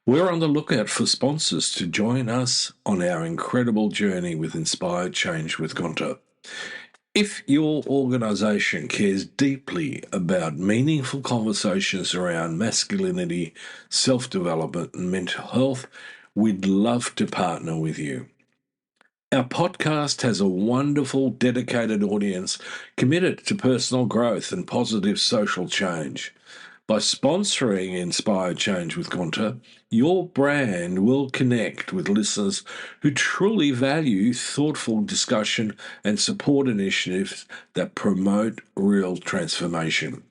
We're on the lookout for sponsors to join us on our incredible journey with Inspired Change with Gunter. If your organisation cares deeply about meaningful conversations around masculinity, self-development and mental health, we'd love to partner with you. Our podcast has a wonderful, dedicated audience committed to personal growth and positive social change. By sponsoring Inspired Change with Gunter, your brand will connect with listeners who truly value thoughtful discussion and support initiatives that promote real transformation.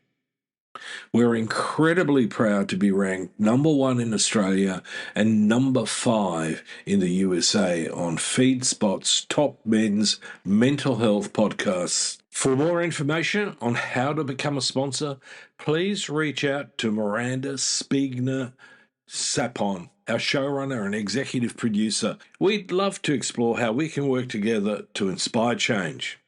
We're incredibly proud to be ranked number 1 in Australia and number 5 in the USA on FeedSpot's top men's mental health podcasts. For more information on how to become a sponsor, please reach out to Miranda Spiegner-Sapon, our showrunner and executive producer. We'd love to explore how we can work together to inspire change.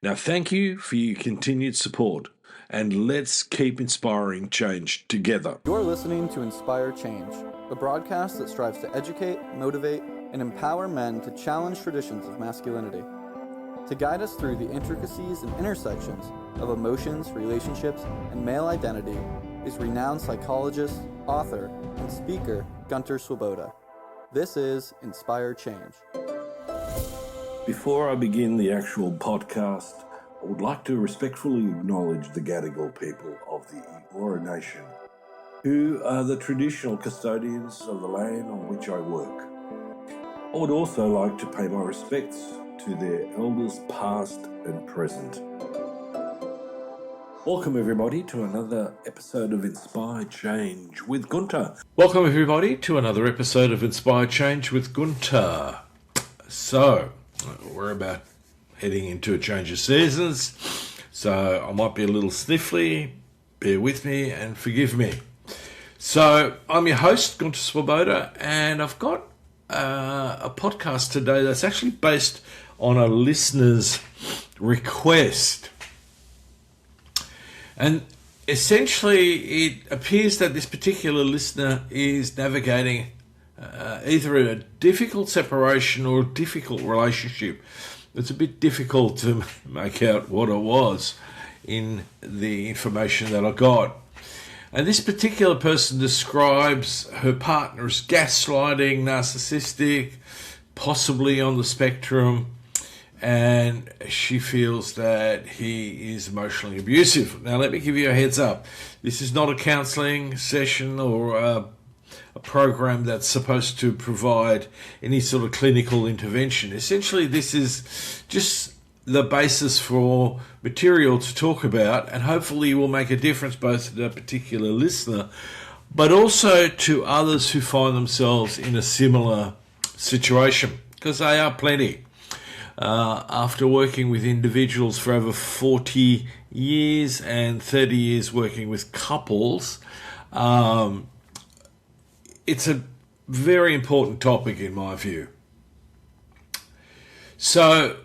Now, thank you for your continued support, and let's keep inspiring change together. You're listening to Inspire Change, a broadcast that strives to educate, motivate, and empower men to challenge traditions of masculinity. To guide us through the intricacies and intersections of emotions, relationships, and male identity is renowned psychologist, author, and speaker Gunter Swoboda. This is Inspire Change. Before I begin the actual podcast, I would like to respectfully acknowledge the Gadigal people of the Eora Nation, who are the traditional custodians of the land on which I work. I would also like to pay my respects to their elders past and present. Welcome everybody to another episode of Inspired Change with Gunter. So, we're about heading into a change of seasons, so I might be a little sniffly. Bear with me and forgive me. So, I'm your host, Gunter Swoboda, and I've got a podcast today that's actually based on a listener's request. And essentially, it appears that this particular listener is navigating either a difficult separation or a difficult relationship. It's a bit difficult to make out what it was in the information that I got. And this particular person describes her partner as gaslighting, narcissistic, possibly on the spectrum, and she feels that he is emotionally abusive. Now, let me give you a heads up. This is not a counselling session or a program that's supposed to provide any sort of clinical intervention. Essentially, this is just the basis for material to talk about, and hopefully will make a difference both to the particular listener, but also to others who find themselves in a similar situation, because they are plenty. After working with individuals for over 40 years and 30 years working with couples, it's a very important topic in my view. So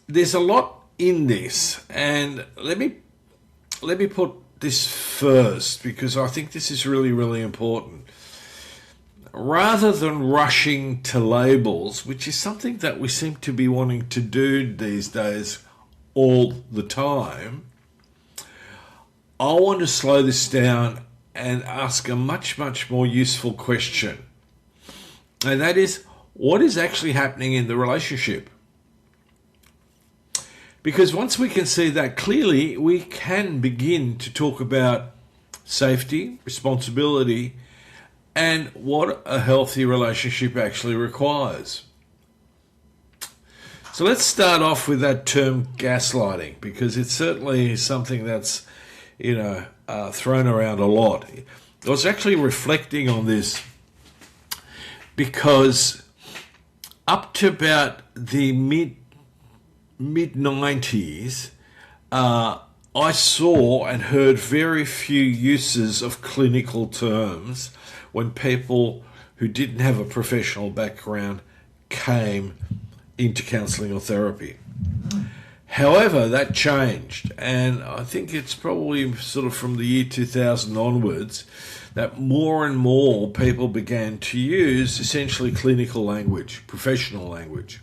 there's a lot in this, and let me put this first, because I think this is really, really important. Rather than rushing to labels, which is something that we seem to be wanting to do these days all the time, I want to slow this down and ask a much, much more useful question. And that is, what is actually happening in the relationship? Because once we can see that clearly, we can begin to talk about safety, responsibility, and what a healthy relationship actually requires. So let's start off with that term gaslighting, because it's certainly something that's, thrown around a lot. I was actually reflecting on this because up to about the mid-90s, I saw and heard very few uses of clinical terms when people who didn't have a professional background came into counselling or therapy. However, that changed, and I think it's probably sort of from the year 2000 onwards that more and more people began to use essentially clinical language, professional language.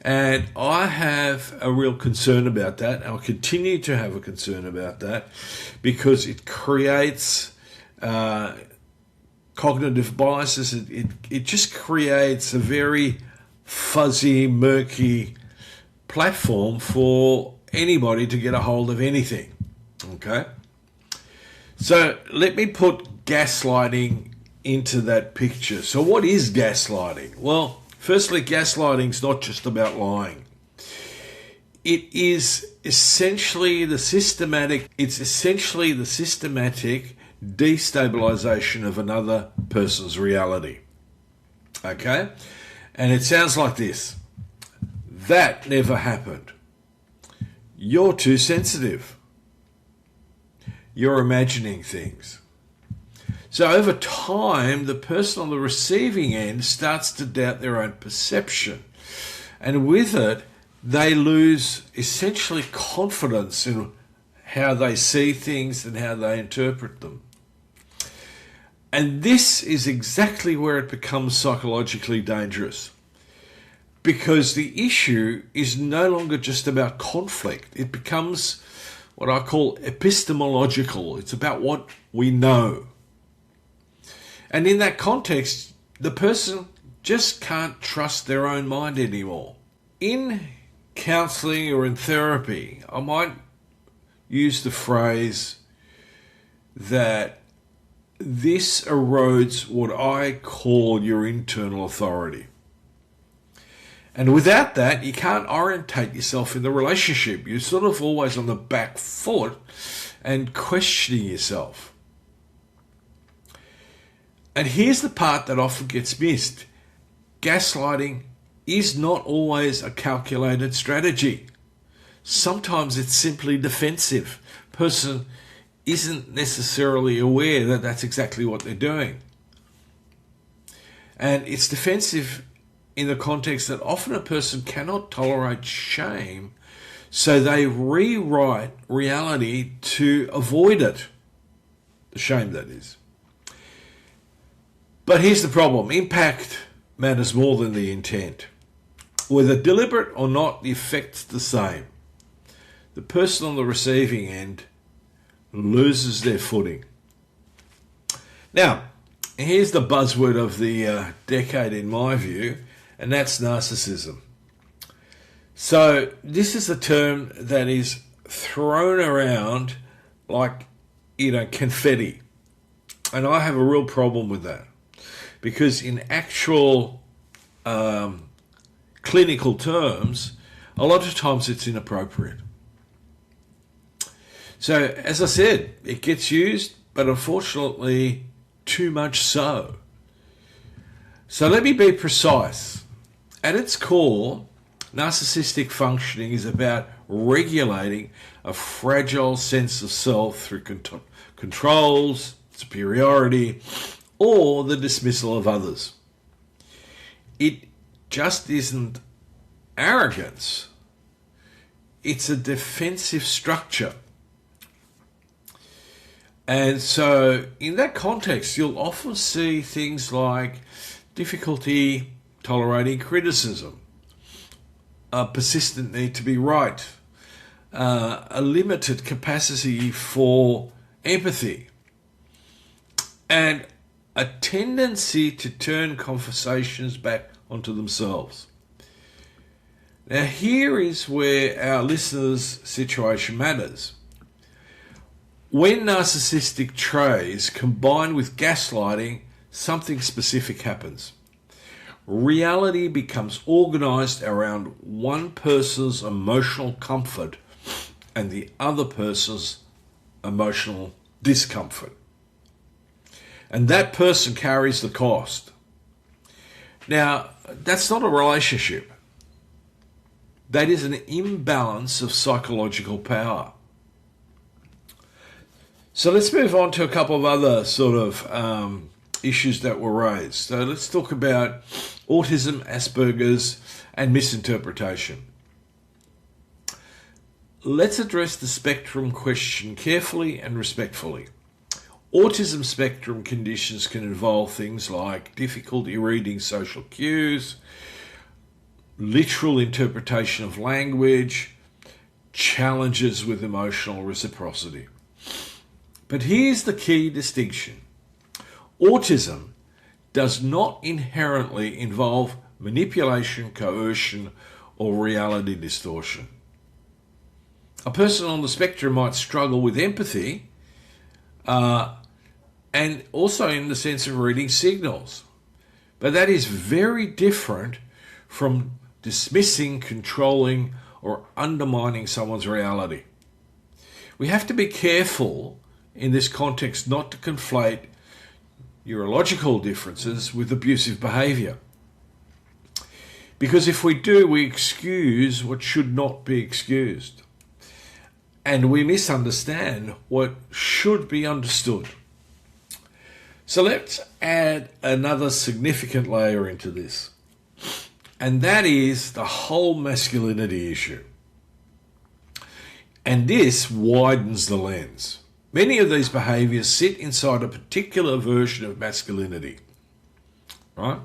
And I have a real concern about that. I'll continue to have a concern about that because it creates cognitive biases. It just creates a very fuzzy, murky platform for anybody to get a hold of anything. Okay? So let me put gaslighting into that picture. So what is gaslighting? Well, firstly, gaslighting is not just about lying. It is essentially the systematic destabilization of another person's reality. Okay? And it sounds like this. That never happened. You're too sensitive. You're imagining things. So over time, the person on the receiving end starts to doubt their own perception. And with it, they lose essentially confidence in how they see things and how they interpret them. And this is exactly where it becomes psychologically dangerous. Because the issue is no longer just about conflict. It becomes what I call epistemological. It's about what we know. And in that context, the person just can't trust their own mind anymore. In counseling or in therapy, I might use the phrase that this erodes what I call your internal authority. And without that, you can't orientate yourself in the relationship. You're sort of always on the back foot and questioning yourself. And here's the part that often gets missed. Gaslighting is not always a calculated strategy. Sometimes it's simply defensive. Person isn't necessarily aware that that's exactly what they're doing. And it's defensive in the context that often a person cannot tolerate shame, so they rewrite reality to avoid it. The shame, that is. But here's the problem. Impact matters more than the intent. Whether deliberate or not, the effect's the same. The person on the receiving end loses their footing. Now, here's the buzzword of the decade in my view, and that's narcissism. So this is a term that is thrown around like, confetti. And I have a real problem with that. Because in actual clinical terms, a lot of times it's inappropriate. So, as I said, it gets used, but unfortunately, too much so. So let me be precise. At its core, narcissistic functioning is about regulating a fragile sense of self through controls, superiority, or the dismissal of others. It just isn't arrogance. It's a defensive structure. And so in that context, you'll often see things like difficulty tolerating criticism, a persistent need to be right, a limited capacity for empathy, and a tendency to turn conversations back onto themselves. Now, here is where our listeners' situation matters. When narcissistic traits combine with gaslighting, something specific happens. Reality becomes organized around one person's emotional comfort and the other person's emotional discomfort. And that person carries the cost. Now, that's not a relationship. That is an imbalance of psychological power. So let's move on to a couple of other sort of issues that were raised. So let's talk about autism, Asperger's, and misinterpretation. let's address the spectrum question carefully and respectfully. Autism spectrum conditions can involve things like difficulty reading social cues, literal interpretation of language, challenges with emotional reciprocity. But here's the key distinction. Autism does not inherently involve manipulation, coercion, or reality distortion. A person on the spectrum might struggle with empathy, and also in the sense of reading signals. But that is very different from dismissing, controlling, or undermining someone's reality. We have to be careful in this context not to conflate neurological differences with abusive behaviour. Because if we do, we excuse what should not be excused. And we misunderstand what should be understood. So let's add another significant layer into this. And that is the whole masculinity issue. And this widens the lens. Many of these behaviours sit inside a particular version of masculinity, right?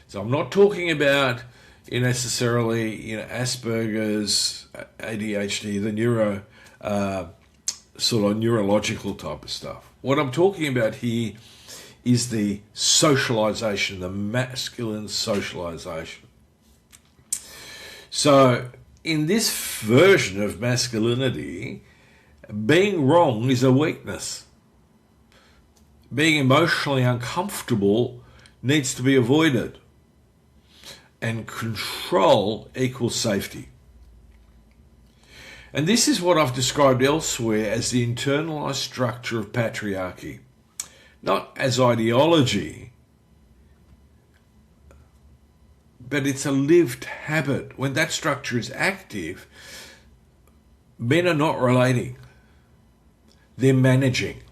So I'm not talking about necessarily Asperger's, ADHD, the sort of neurological type of stuff. What I'm talking about here is the socialization, the masculine socialization. So in this version of masculinity, being wrong is a weakness. Being emotionally uncomfortable needs to be avoided. And control equals safety. And this is what I've described elsewhere as the internalized structure of patriarchy. Not as ideology, but it's a lived habit. When that structure is active, men are not relating. They're managing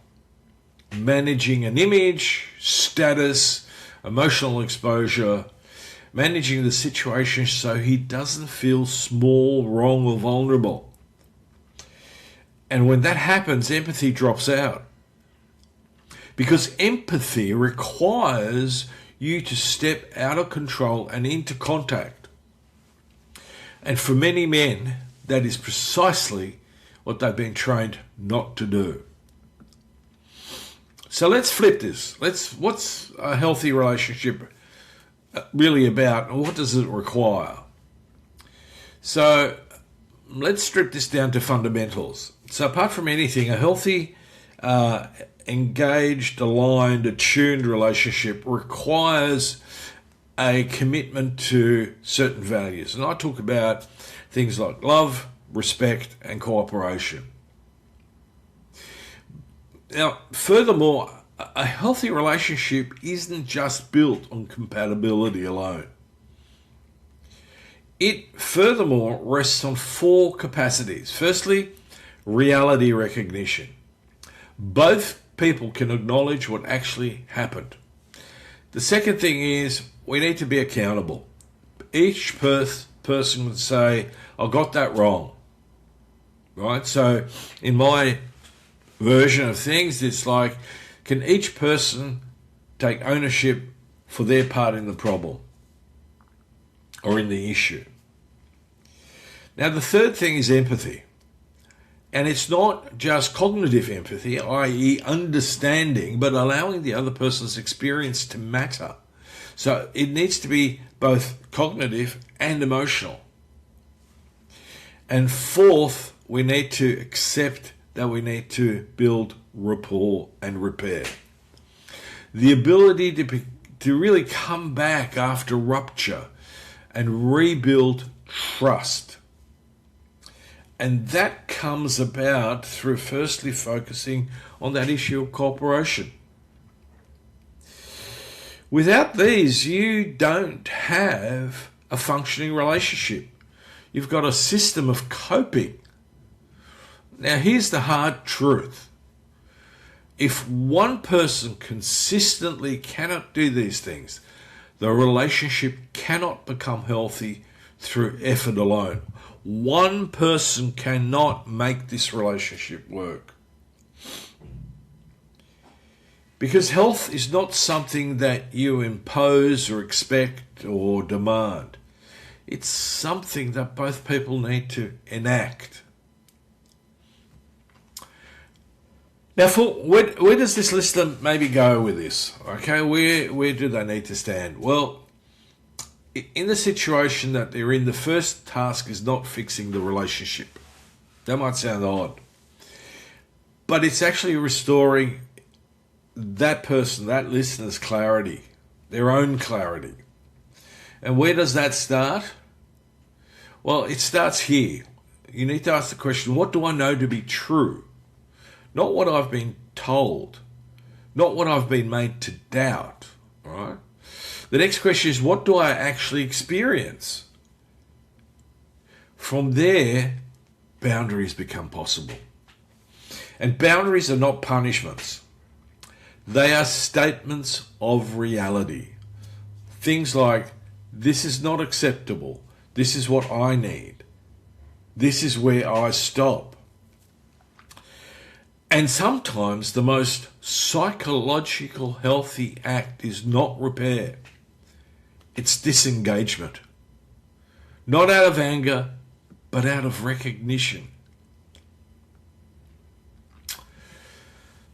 an image, status, emotional exposure, managing the situation so he doesn't feel small, wrong, or vulnerable. And when that happens, empathy drops out. Because empathy requires you to step out of control and into contact. And for many men, that is precisely what they've been trained not to do. So let's flip this. What's a healthy relationship really about, and what does it require? So let's strip this down to fundamentals. So apart from anything, a healthy, engaged, aligned, attuned relationship requires a commitment to certain values. And I talk about things like love, respect, and cooperation. Now, furthermore, a healthy relationship isn't just built on compatibility alone. It furthermore rests on 4 capacities. Firstly, reality recognition. Both people can acknowledge what actually happened. The second thing is we need to be accountable. Each person would say, I got that wrong. Right? So in my version of things, it's like, can each person take ownership for their part in the problem or in the issue? Now, the third thing is empathy. And it's not just cognitive empathy, i.e. understanding, but allowing the other person's experience to matter. So it needs to be both cognitive and emotional. And fourth, we need to accept that we need to build rapport and repair. The ability to really come back after rupture and rebuild trust. And that comes about through firstly focusing on that issue of cooperation. Without these, you don't have a functioning relationship. You've got a system of coping. Now, here's the hard truth. If one person consistently cannot do these things, the relationship cannot become healthy through effort alone. one person cannot make this relationship work. Because health is not something that you impose or expect or demand. It's something that both people need to enact. Now, where does this listener maybe go with this? Okay, where do they need to stand? Well, in the situation that they're in, the first task is not fixing the relationship. That might sound odd, but it's actually restoring that person, that listener's clarity, their own clarity. And where does that start? Well, it starts here. You need to ask the question, what do I know to be true? Not what I've been told, not what I've been made to doubt, all right? The next question is, what do I actually experience? From there, boundaries become possible. And boundaries are not punishments. They are statements of reality. Things like, this is not acceptable. This is what I need. This is where I stop. And sometimes the most psychological healthy act is not repair. It's disengagement. Not out of anger, but out of recognition.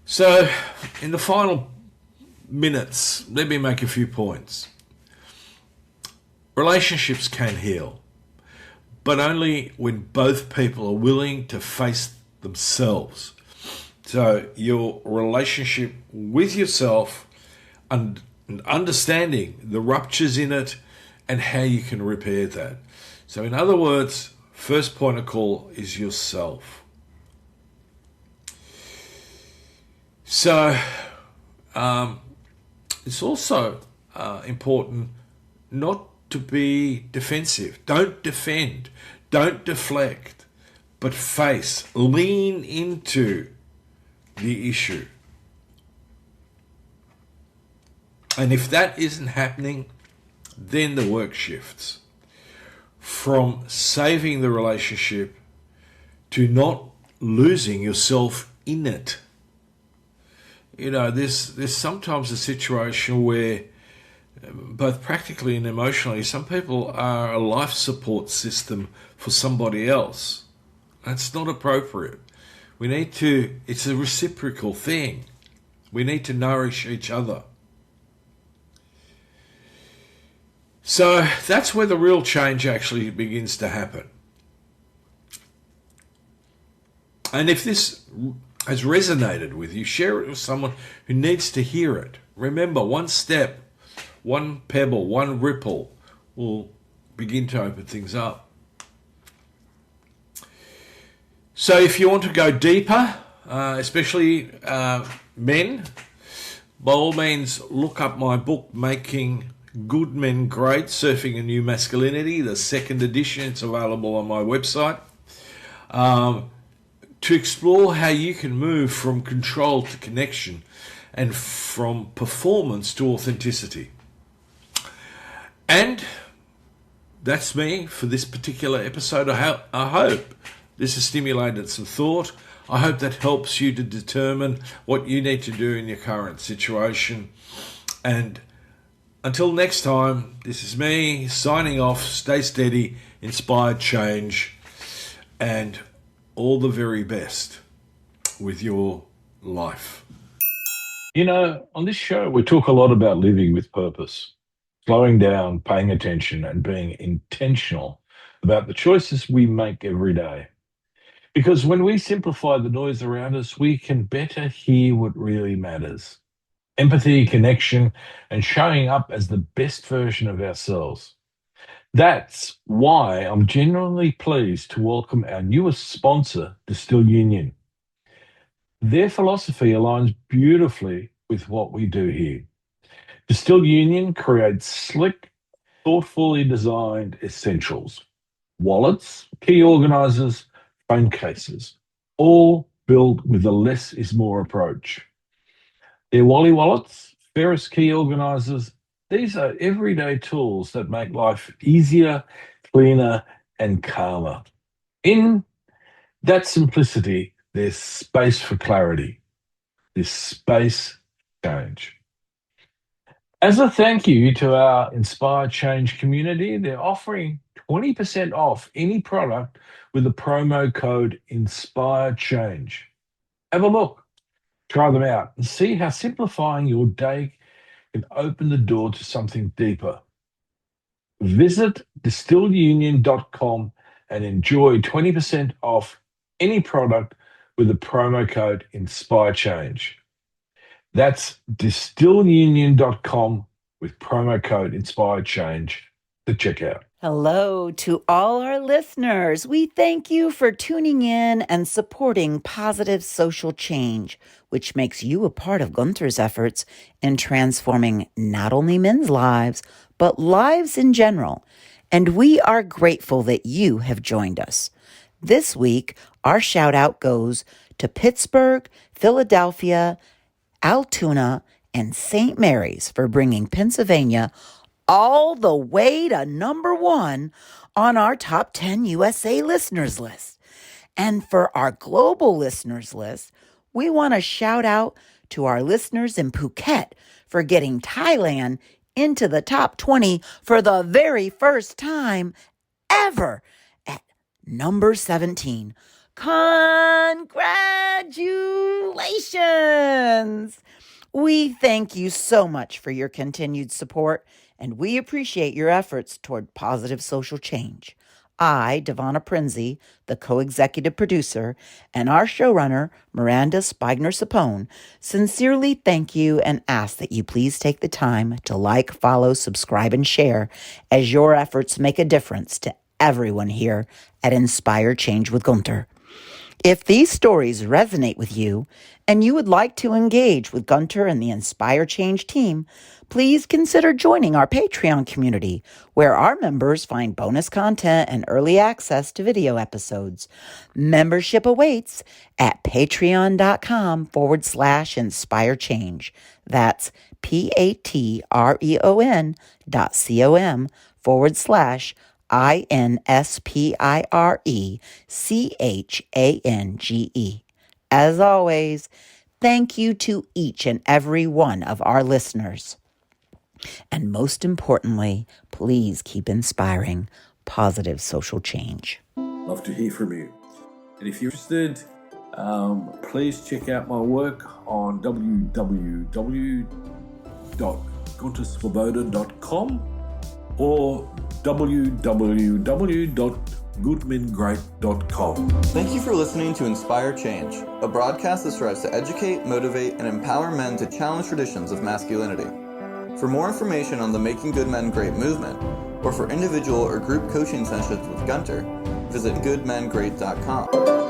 So, in the final minutes, let me make a few points. Relationships can heal, but only when both people are willing to face themselves. So, your relationship with yourself and understanding the ruptures in it and how you can repair that. So, in other words, first point of call is yourself. So, it's also important not to be defensive. Don't defend. Don't deflect. But face. Lean into the issue. And if that isn't happening, then the work shifts from saving the relationship to not losing yourself in it. You know, there's sometimes a situation where, both practically and emotionally, some people are a life support system for somebody else. That's not appropriate. It's a reciprocal thing. We need to nourish each other. So that's where the real change actually begins to happen. And if this has resonated with you, share it with someone who needs to hear it. Remember, one step, one pebble, one ripple will begin to open things up. So if you want to go deeper, especially men, by all means look up my book, Making Good Men Great, Surfing a New Masculinity, the second edition. It's available on my website. To explore how you can move from control to connection and from performance to authenticity. And that's me for this particular episode. I hope this has stimulated some thought. I hope that helps you to determine what you need to do in your current situation. And until next time, this is me signing off. Stay steady, inspired change, and all the very best with your life. You know, on this show, we talk a lot about living with purpose, slowing down, paying attention, and being intentional about the choices we make every day. Because when we simplify the noise around us, we can better hear what really matters. Empathy, connection, and showing up as the best version of ourselves. That's why I'm genuinely pleased to welcome our newest sponsor, Distill Union. Their philosophy aligns beautifully with what we do here. Distill Union creates slick, thoughtfully designed essentials, wallets, key organizers, phone cases, all built with a less is more approach. Their Wally wallets, Ferris key organizers, these are everyday tools that make life easier, cleaner, and calmer. In that simplicity, there's space for clarity. There's space for change. As a thank you to our Inspire Change community, they're offering 20% off any product with the promo code Inspire Change. Have a look, try them out, and see how simplifying your day can open the door to something deeper. Visit distillunion.com and enjoy 20% off any product with the promo code Inspire Change. That's distillunion.com with promo code Inspire Change to check out. Hello to all our listeners. We thank you for tuning in and supporting positive social change, which makes you a part of Gunter's efforts in transforming not only men's lives, but lives in general. And we are grateful that you have joined us. This week, our shout out goes to Pittsburgh, Philadelphia, Altoona, and St. Mary's for bringing Pennsylvania all the way to number 1 on our top 10 USA listeners list. And for our global listeners list, we want to shout out to our listeners in Phuket for getting Thailand into the top 20 for the very first time ever at number 17. Congratulations! We thank you so much for your continued support, and we appreciate your efforts toward positive social change. I, Devonna Prinzi, the co-executive producer, and our showrunner, Miranda Spigner-Sapone, sincerely thank you and ask that you please take the time to like, follow, subscribe, and share, as your efforts make a difference to everyone here at Inspire Change with Gunter. If these stories resonate with you and you would like to engage with Gunter and the Inspire Change team, please consider joining our Patreon community, where our members find bonus content and early access to video episodes. Membership awaits at patreon.com/Inspire Change. That's patreon.com/INSPIRECHANGE. As always, thank you to each and every one of our listeners. And most importantly, please keep inspiring positive social change. Love to hear from you. And if you're interested, please check out my work on www.guntersvoboda.com or www.goodmengreat.com. Thank you for listening to Inspire Change, a broadcast that strives to educate, motivate, and empower men to challenge traditions of masculinity. For more information on the Making Good Men Great movement, or for individual or group coaching sessions with Gunter, visit goodmengreat.com.